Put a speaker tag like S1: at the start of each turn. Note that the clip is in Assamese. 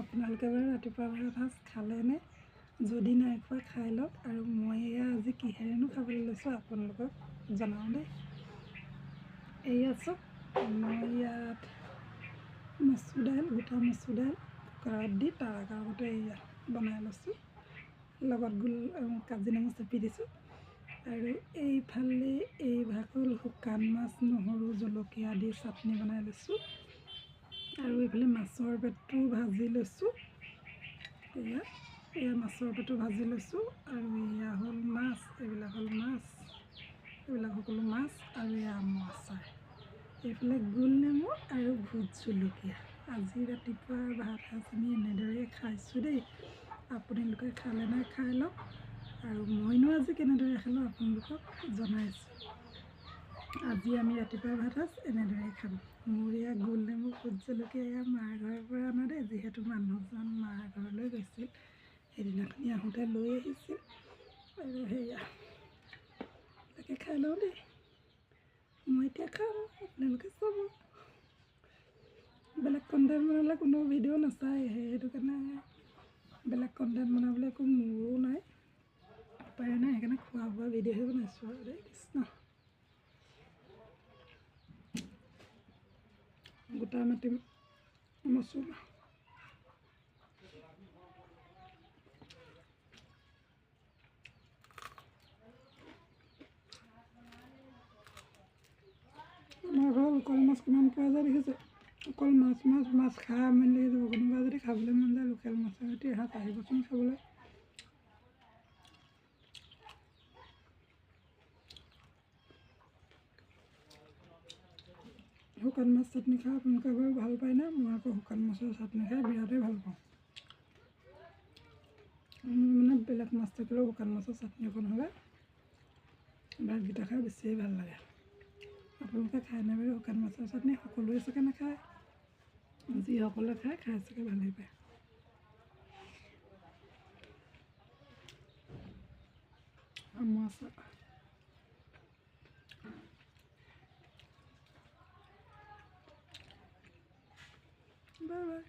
S1: আপোনালোকে বাৰু ৰাতিপুৱা ভাত সাজ খালেনে? যদি নাই খোৱা খাই লওক। আৰু মই এয়া আজি কিহেৰেনো খাবলৈ লৈছোঁ আপোনালোকক জনাওঁ দেই। এয়া চাওক, মই ইয়াত মচুৰ দাইল, গোটা মচুৰ দাইল কুকাৰত দি তাৰ আগতে এয়া বনাই লৈছোঁ। লগত কাজি নেমু চেপি দিছোঁ। আৰু এইফালে এই ভাগ হ'ল শুকান মাছ, নহৰু, জলকীয়া দি চাটনি বনাই লৈছোঁ। আৰু এইফালে মাছৰ পেটটো ভাজি লৈছোঁ। এয়া মাছৰ পেটটো ভাজি লৈছোঁ। আৰু এয়া হ'ল মাছ, এইবিলাক হ'ল মাছ, এইবিলাক সকলো মাছ। আৰু এয়া আমৰ আচাৰ, এইফালে গোল নেমু আৰু ভোট জলকীয়া। আজি ৰাতিপুৱাৰ ভাত সাজ আমি এনেদৰেই খাইছোঁ দেই। আপোনালোকে খালে নাই খাই লওক। আৰু মইনো আজি কেনেদৰে খালোঁ আপোনালোকক জনাইছোঁ। আজি আমি ৰাতিপুৱাৰ ভাত সাজ এনেদৰেই খাম। মোৰ এয়া গোল নেমু, ভোট জলকীয়া এয়া মাৰ ঘৰৰ পৰা অনা দেই। যিহেতু মানুহজন মাৰ ঘৰলৈ গৈছিল, সেইদিনাখনি আহোঁতে লৈ আহিছিল। আৰু সেয়া তাকে খাই লওঁ দেই। মই এতিয়া খাম, আপোনালোকে চাব। বেলেগ কণ্টেণ্ট বনালে কোনো ভিডিঅ' নাচায়, সেইটো কাৰণে বেলেগ কণ্টেণ্ট বনাবলৈ একো মোৰো নাই, উপায় নাই। সেইকাৰণে খোৱা বোৱা ভিডিঅ'হে বনাইছোঁ আৰু দেই। কৃষ্ণ। গোটা মাটি মচুৰ আমাৰ ঘৰত লোকেল মাছ কিমান পোৱা যায় দেখিছে? অকল মাছ খাই আমনি লাগি যাব। কোনোবা যদি খাবলৈ মন যায় লোকেল মাছৰ সৈতে এসাঁজ আহিবচোন খাবলৈ। শুকান মাছ চাটনি খাই আপোনালোকে বাৰু ভাল পায় না? মই আকৌ শুকান মাছৰ চাটনি খাই বিৰাটেই ভাল পাওঁ। মানে বেলেগ মাছ থাকিলেও শুকান মাছৰ চাটনি অকণ হ'লে ভাতকেইটা খাই বেছিয়ে ভাল লাগে। আপোনালোকে খাই নাই বাৰু শুকান মাছৰ চাটনি? সকলোৱে চাগে নাখায়, যিসকলে খাই চাগে ভালেই পায়। আমৰ আচাৰ, বাই বাই।